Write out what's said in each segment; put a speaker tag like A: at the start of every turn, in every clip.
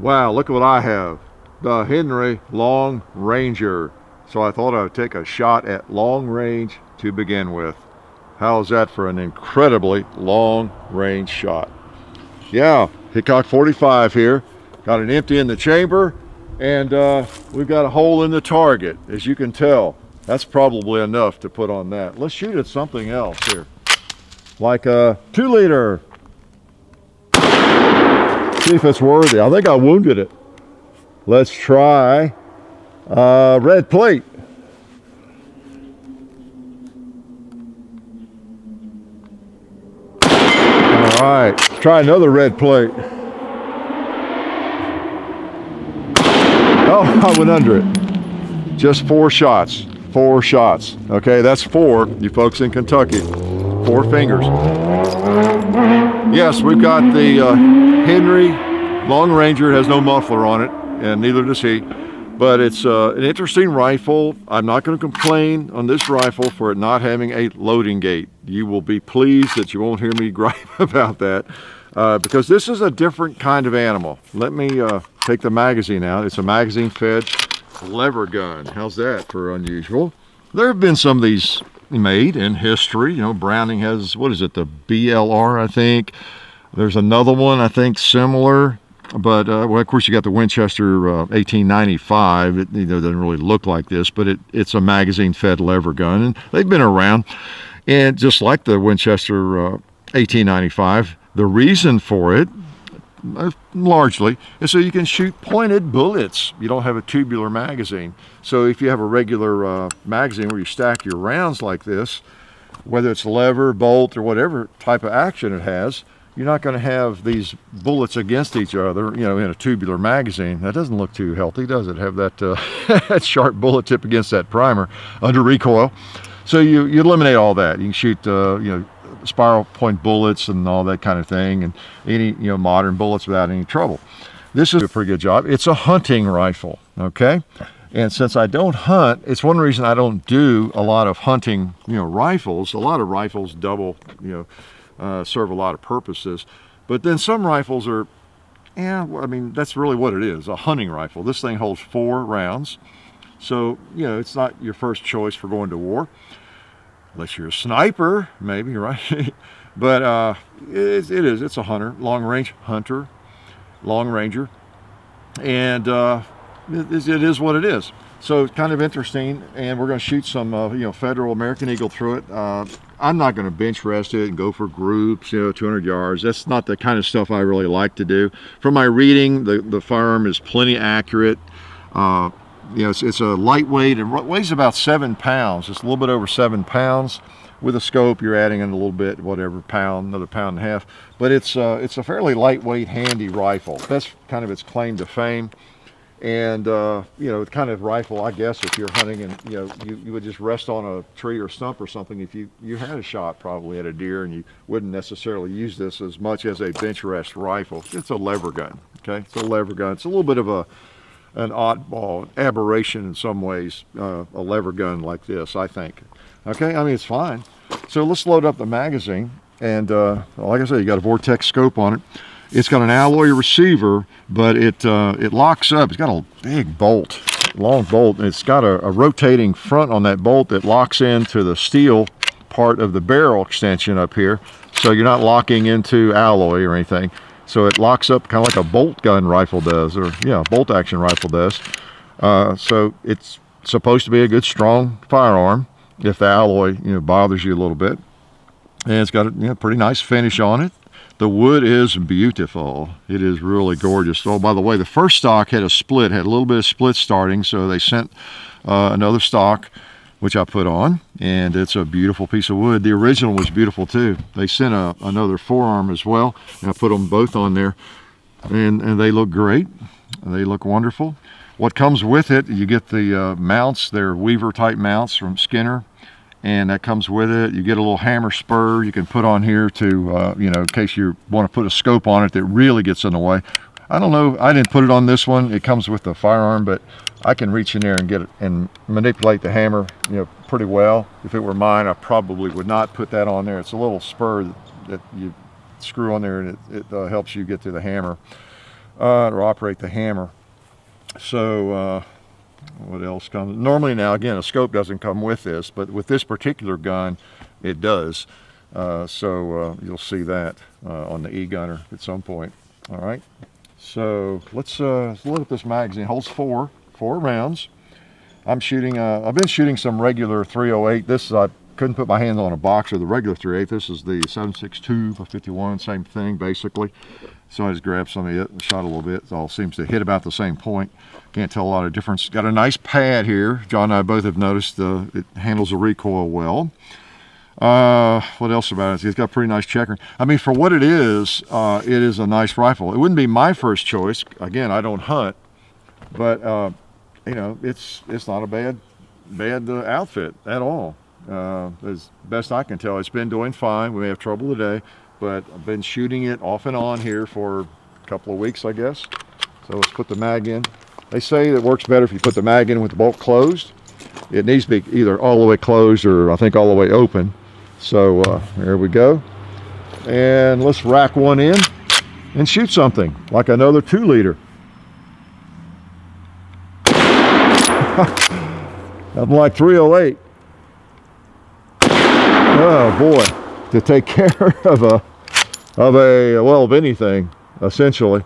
A: Wow, look at what I have. The Henry Long Ranger. So I thought I would take a shot at long range to begin with. How's that for an incredibly long range shot? Yeah, Hickok 45 here. Got an empty in the chamber, and we've got a hole in the target, as you can tell. That's probably enough to put on that. Let's shoot at something else here. Like a 2-liter. See if it's worthy. I think I wounded it. Let's try red plate. All right, try another red plate. Oh, I went under it. Just 4 shots. 4 shots. Okay, that's 4, you folks in Kentucky. 4 fingers. Yes, we've got the Henry Long Ranger. It has no muffler on it, and neither does he. But it's an interesting rifle. I'm not going to complain on this rifle for it not having a loading gate. You will be pleased that you won't hear me gripe about that, because this is a different kind of animal. Let me take the magazine out. It's a magazine-fed lever gun. How's that for unusual? There have been some of these made in history. You know, Browning has, what is it, the BLR, I think. There's another one, I think, similar. But, well, of course, you got the Winchester 1895. It doesn't really look like this, but it's a magazine-fed lever gun, and they've been around. And just like the Winchester 1895, the reason for it, largely, is so you can shoot pointed bullets. You don't have a tubular magazine. So if you have a regular magazine where you stack your rounds like this, whether it's lever, bolt, or whatever type of action it has, you're not going to have these bullets against each other, you know, in a tubular magazine. That doesn't look too healthy, does it? Have that, that sharp bullet tip against that primer under recoil. So you eliminate all that. You can shoot, you know, spiral point bullets and all that kind of thing, and any, you know, modern bullets without any trouble. This is a pretty good job. It's a hunting rifle, okay? And since I don't hunt, it's one reason I don't do a lot of hunting, you know, rifles. A lot of rifles double, you know, serve a lot of purposes. But then some rifles are, yeah, I mean, that's really what it is, a hunting rifle. This thing holds 4 rounds. So, you know, it's not your first choice for going to war. Unless you're a sniper, maybe, right? But it's a hunter, long-range hunter, long ranger. And it is what it is. So it's kind of interesting, and we're going to shoot some, you know, Federal American Eagle through it. I'm not going to bench rest it and go for groups, you know, 200 yards. That's not the kind of stuff I really like to do. From my reading, the firearm is plenty accurate. You know, it's a lightweight. It weighs about 7 pounds. It's a little bit over 7 pounds. With a scope, you're adding in a little bit, whatever, pound, another pound and a half. But it's a fairly lightweight, handy rifle. That's kind of its claim to fame. And you know, the kind of rifle, I guess, if you're hunting and, you know, you would just rest on a tree or stump or something if you had a shot probably at a deer, and you wouldn't necessarily use this as much as a bench rest rifle. It's a lever gun, okay? It's a lever gun. It's a little bit of an oddball, aberration in some ways, a lever gun like this, I think. Okay, I mean, it's fine. So let's load up the magazine, and like I said, you got a Vortex scope on it. It's got an alloy receiver, but it locks up. It's got a big bolt, long bolt, and it's got a rotating front on that bolt that locks into the steel part of the barrel extension up here, so you're not locking into alloy or anything. So it locks up kind of like a bolt gun rifle does, or yeah, bolt action rifle does. So it's supposed to be a good, strong firearm if the alloy, you know, bothers you a little bit. And it's got a, you know, pretty nice finish on it. The wood is beautiful. It is really gorgeous. Oh, by the way, the first stock had a split, had a little bit of split starting, so they sent another stock, which I put on, and it's a beautiful piece of wood. The original was beautiful too. They sent another forearm as well, and I put them both on there, and they look great. They look wonderful. What comes with it, you get the mounts. They're Weaver type mounts from Skinner, and that comes with it. You get a little hammer spur you can put on here to, you know, in case you want to put a scope on it that really gets in the way. I don't know, I didn't put it on this one. It comes with the firearm, but I can reach in there and get it and manipulate the hammer, you know, pretty well. If it were mine, I probably would not put that on there. It's a little spur that you screw on there, and it helps you get to the hammer. to operate the hammer. So what else comes? Normally now, again, a scope doesn't come with this, but with this particular gun, it does. So you'll see that on the e-gunner at some point. All right. So let's look at this magazine. It holds four rounds. I'm shooting. I've been shooting some regular 308. This I couldn't put my hand on a box of the regular 308. This is the 7.62 for 51. Same thing basically. So I just grabbed some of it and shot a little bit. It all seems to hit about the same point. Can't tell a lot of difference. Got a nice pad here. John and I both have noticed it handles the recoil well. What else about it? It's got pretty nice checkering. I mean, for what it is a nice rifle. It wouldn't be my first choice. Again, I don't hunt, but you know, it's not a bad outfit at all. As best I can tell, it's been doing fine. We may have trouble today, but I've been shooting it off and on here for a couple of weeks, I guess. So let's put the mag in. They say it works better if you put the mag in with the bolt closed. It needs to be either all the way closed or I think all the way open. So there we go. And let's rack one in and shoot something like another 2-liter. Nothing like 308. Oh boy, to take care of well, of anything essentially.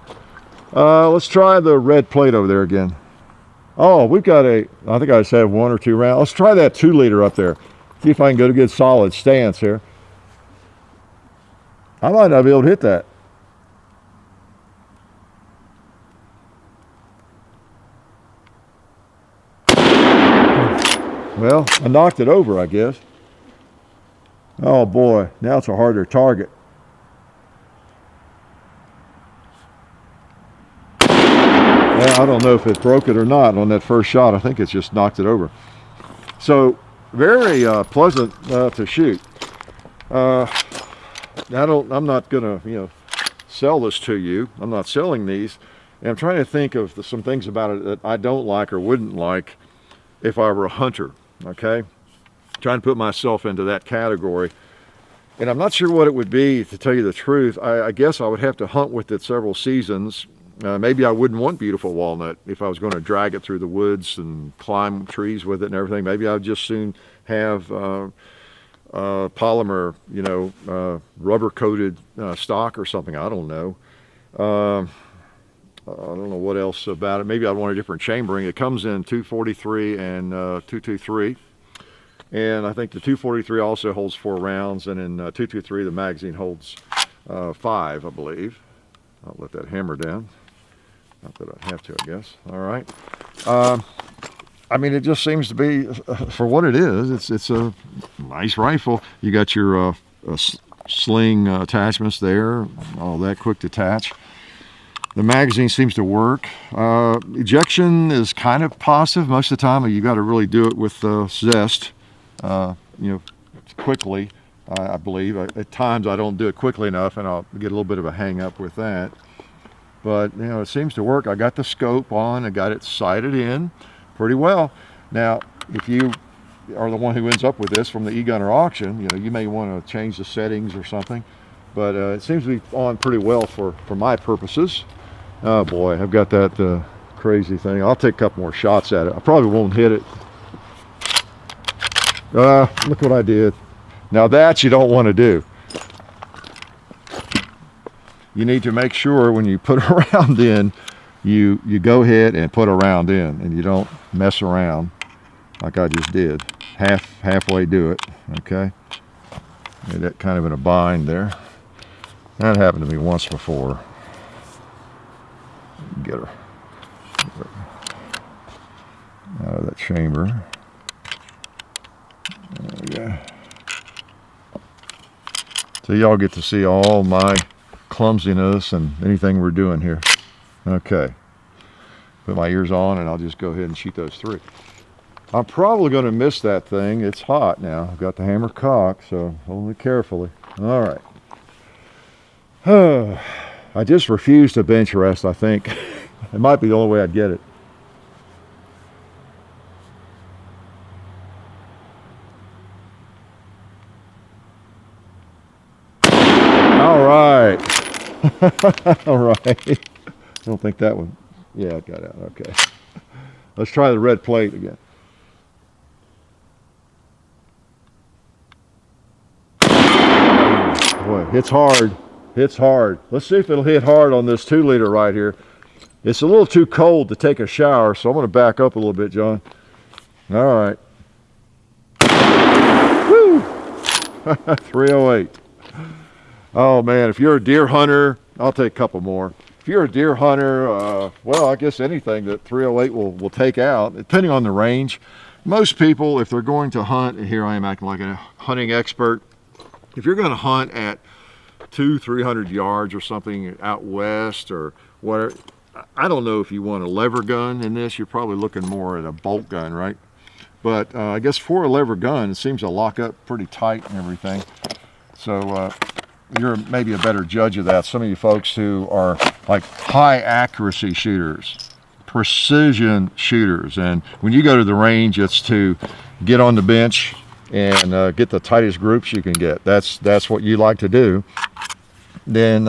A: Let's try the red plate over there again. Oh, we've got I think I just have 1 or 2 rounds. Let's try that 2-liter up there. See if I can get a good solid stance here. I might not be able to hit that. Well, I knocked it over, I guess. Oh boy, now it's a harder target. Yeah, I don't know if it broke it or not on that first shot. I think it's just knocked it over. So very pleasant to shoot. I'm not gonna sell this to you. I'm not selling these. And I'm trying to think of some things about it that I don't like or wouldn't like if I were a hunter. Okay, trying to put myself into that category. And I'm not sure what it would be, to tell you the truth. I guess I would have to hunt with it several seasons. Maybe I wouldn't want beautiful walnut if I was going to drag it through the woods and climb trees with it and everything. Maybe I'd just soon have polymer, rubber coated stock or something. I don't know. I don't know what else about it. Maybe I'd want a different chambering. It comes in 243 and 223. And I think the 243 also holds 4 rounds, and in 223 the magazine holds 5, I believe. I'll let that hammer down. Not that I have to, I guess. All right. I mean, it just seems to be, for what it is, it's a nice rifle. You got your sling attachments there, all that quick to attach. The magazine seems to work. Ejection is kind of passive most of the time. You got to really do it with zest, quickly. I believe at times I don't do it quickly enough, and I'll get a little bit of a hang up with that. But it seems to work. I got the scope on. I got it sighted in pretty well. Now, if you are the one who ends up with this from the e-gunner auction, you may want to change the settings or something. But it seems to be on pretty well for my purposes. Oh boy, I've got that crazy thing. I'll take a couple more shots at it. I probably won't hit it. Look what I did. Now that you don't want to do. You need to make sure when you put a round in, you go ahead and put a round in, and you don't mess around like I just did. Halfway do it, okay? Made that kind of in a bind there. That happened to me once before. Get her out of that chamber. There we go. So y'all get to see all my clumsiness and anything we're doing here. Okay. Put my ears on and I'll just go ahead and shoot those 3. I'm probably going to miss that thing. It's hot now. I've got the hammer cocked, so hold it carefully. All right. I just refuse to bench rest, I think. It might be the only way I'd get it. All right. All right. I don't think that one, yeah, it got out, okay. Let's try the red plate again. Boy, hits hard, hits hard. Let's see if it'll hit hard on this 2-liter right here. It's a little too cold to take a shower, so I'm going to back up a little bit, John. All right. Woo! 308. Oh man, if you're a deer hunter, I'll take a couple more. If you're a deer hunter, well, I guess anything that 308 will take out, depending on the range. Most people, if they're going to hunt, and here I am acting like a hunting expert, if you're going to hunt at 200-300 yards or something out west or whatever, I don't know if you want a lever gun in this. You're probably looking more at a bolt gun, right? But I guess for a lever gun, it seems to lock up pretty tight and everything. So you're maybe a better judge of that. Some of you folks who are like high accuracy shooters, precision shooters, and when you go to the range, it's to get on the bench and get the tightest groups you can get. That's what you like to do. Then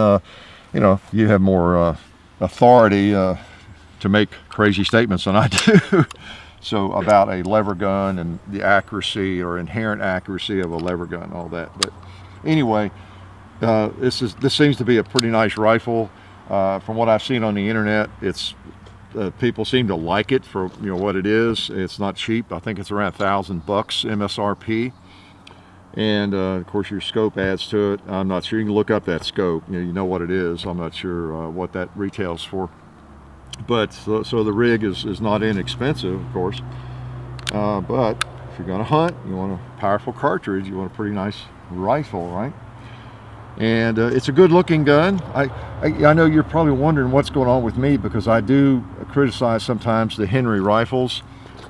A: you know, you have more authority to make crazy statements than I do. So about a lever gun and the accuracy or inherent accuracy of a lever gun, all that. But anyway, this seems to be a pretty nice rifle. From what I've seen on the internet, it's people seem to like it for what it is. It's not cheap. I think it's around $1,000 MSRP. And of course your scope adds to it. I'm not sure, you can look up that scope, you know what it is. I'm not sure what that retails for, but so the rig is not inexpensive, of course, but if you're going to hunt, you want a powerful cartridge, you want a pretty nice rifle, right? And it's a good looking gun. I know you're probably wondering what's going on with me, because I do criticize sometimes the Henry rifles,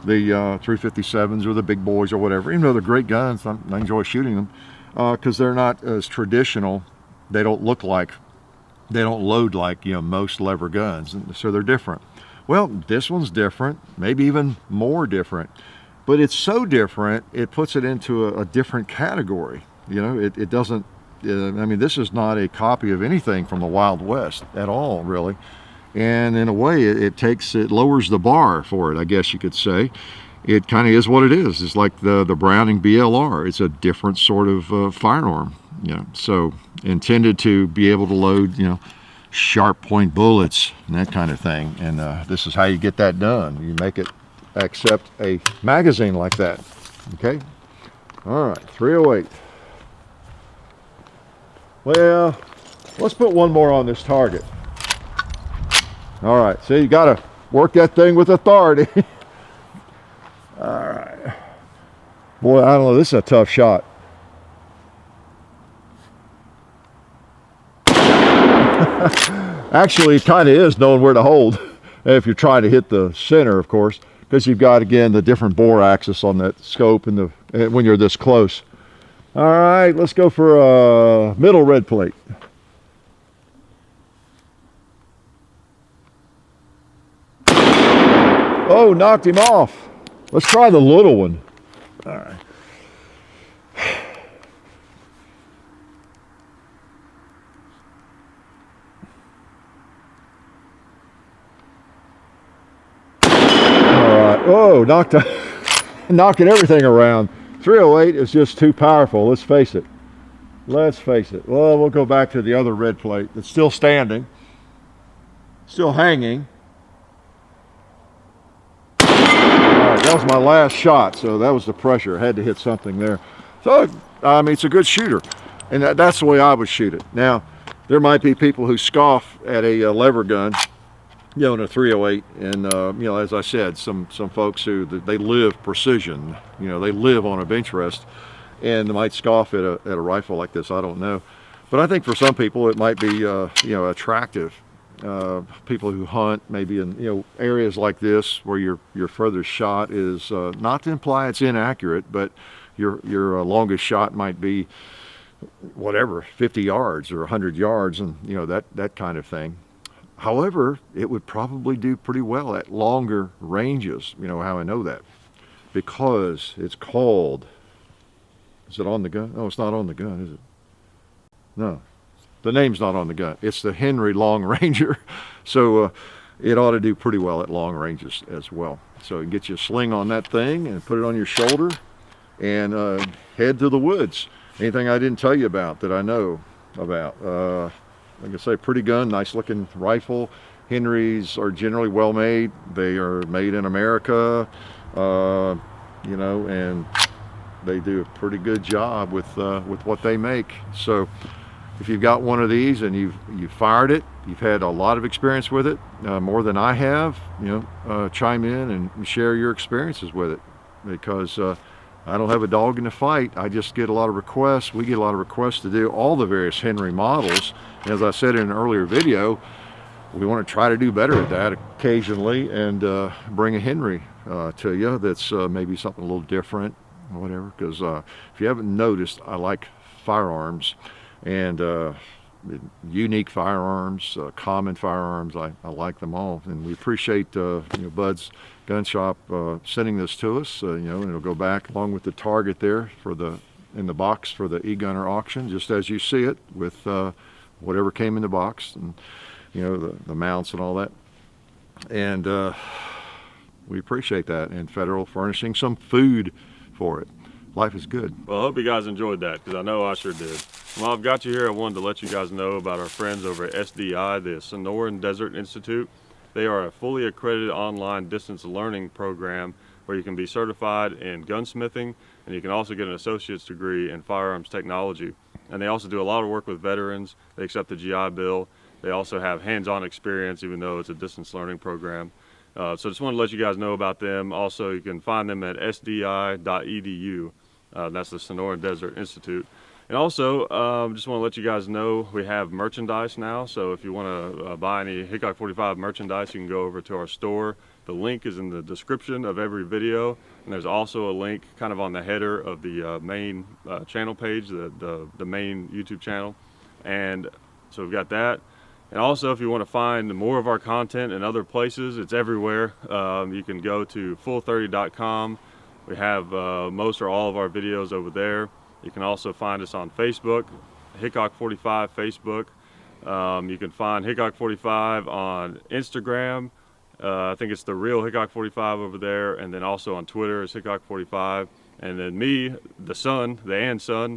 A: the 357s or the big boys or whatever, even though they're great guns. I enjoy shooting them because they're not as traditional. They don't look like, they don't load like most lever guns, and so they're different. Well, this one's different, maybe even more different, but it's so different it puts it into a different category. It doesn't, I mean, this is not a copy of anything from the Wild West at all, really. And in a way, it lowers the bar for it, I guess you could say. It kind of is what it is. It's like the Browning BLR. It's a different sort of firearm, so intended to be able to load, sharp point bullets and that kind of thing. And this is how you get that done. You make it accept a magazine like that. Okay. All right, 308. Well, let's put one more on this target. All right, see, you got to work that thing with authority. All right. Boy, I don't know, this is a tough shot. Actually, it kind of is knowing where to hold, if you're trying to hit the center, of course, because you've got, again, the different bore axis on that scope and when you're this close. All right, let's go for a middle red plate. Oh, knocked him off. Let's try the little one. All right. All right. Oh, knocking everything around. 308 is just too powerful. Let's face it. Let's face it. Well, we'll go back to the other red plate that's still standing, still hanging. That was my last shot, so that was the pressure. I had to hit something there. So, I mean, it's a good shooter, and that's the way I would shoot it. Now, there might be people who scoff at a lever gun, in a 308, and as I said, some folks who they live precision, they live on a bench rest, and they might scoff at a rifle like this. I don't know, but I think for some people it might be attractive. People who hunt maybe in areas like this where your furthest shot is not to imply it's inaccurate, but your longest shot might be whatever, 50 yards or 100 yards, and that kind of thing. However, it would probably do pretty well at longer ranges. How I know that? Because it's called, is it on the gun? No, it's not on the gun, is it? No. the name's not on the gun. It's the Henry Long Ranger. So it ought to do pretty well at long ranges as well. So you get you a sling on that thing and put it on your shoulder and head to the woods. Anything I didn't tell you about that I know about? Like I say, pretty gun, nice looking rifle. Henrys are generally well made. They are made in America, you know, and they do a pretty good job with what they make. So if you've got one of these and you've fired it, you've had a lot of experience with it, more than I have, you know, chime in and share your experiences with it, because I don't have a dog in the fight. I just get a lot of requests. We get a lot of requests to do all the various Henry models. And as I said in an earlier video, we want to try to do better at that occasionally and bring a Henry to you that's maybe something a little different or whatever. Because if you haven't noticed, I like firearms and unique firearms, common firearms. I like them all, and we appreciate you know, Bud's Gun Shop sending this to us. You know, and it'll go back along with the target there for in the box for the e-gunner auction, just as you see it with whatever came in the box, and you know, the mounts and all that. And we appreciate that, and Federal furnishing some food for it. Life is good.
B: Well, I hope you guys enjoyed that, because I know I sure did. Well, I've got you here. I wanted to let you guys know about our friends over at SDI, the Sonoran Desert Institute. They are a fully accredited online distance learning program where you can be certified in gunsmithing, and you can also get an associate's degree in firearms technology. And they also do a lot of work with veterans. They accept the GI Bill. They also have hands-on experience, even though it's a distance learning program. So just want to let you guys know about them. Also, you can find them at sdi.edu. That's the Sonoran Desert Institute. And also, just want to let you guys know we have merchandise now. So if you want to buy any Hickok 45 merchandise, you can go over to our store. The link is in the description of every video. And there's also a link kind of on the header of the main channel page, the main YouTube channel. And so we've got that. And also, if you want to find more of our content in other places, it's everywhere. You can go to full30.com. We have most or all of our videos over there. You can also find us on Facebook, Hickok 45 Facebook. You can find Hickok 45 on Instagram. I think it's the real Hickok 45 over there. And then also on Twitter is Hickok 45. And then me, the son,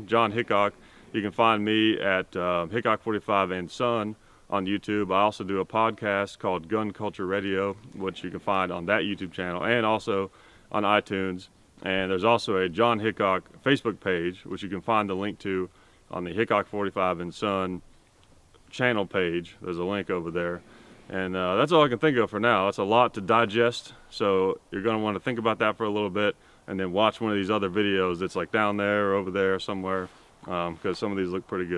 B: John Hickok. You can find me at Hickok 45 and Son on YouTube. I also do a podcast called Gun Culture Radio, which you can find on that YouTube channel and also on iTunes. And there's also a John Hickok Facebook page, which you can find the link to on the Hickok 45 and Son channel page. There's a link over there. And that's all I can think of for now. That's a lot to digest. So you're going to want to think about that for a little bit and then watch one of these other videos that's like down there or over there somewhere, because some of these look pretty good.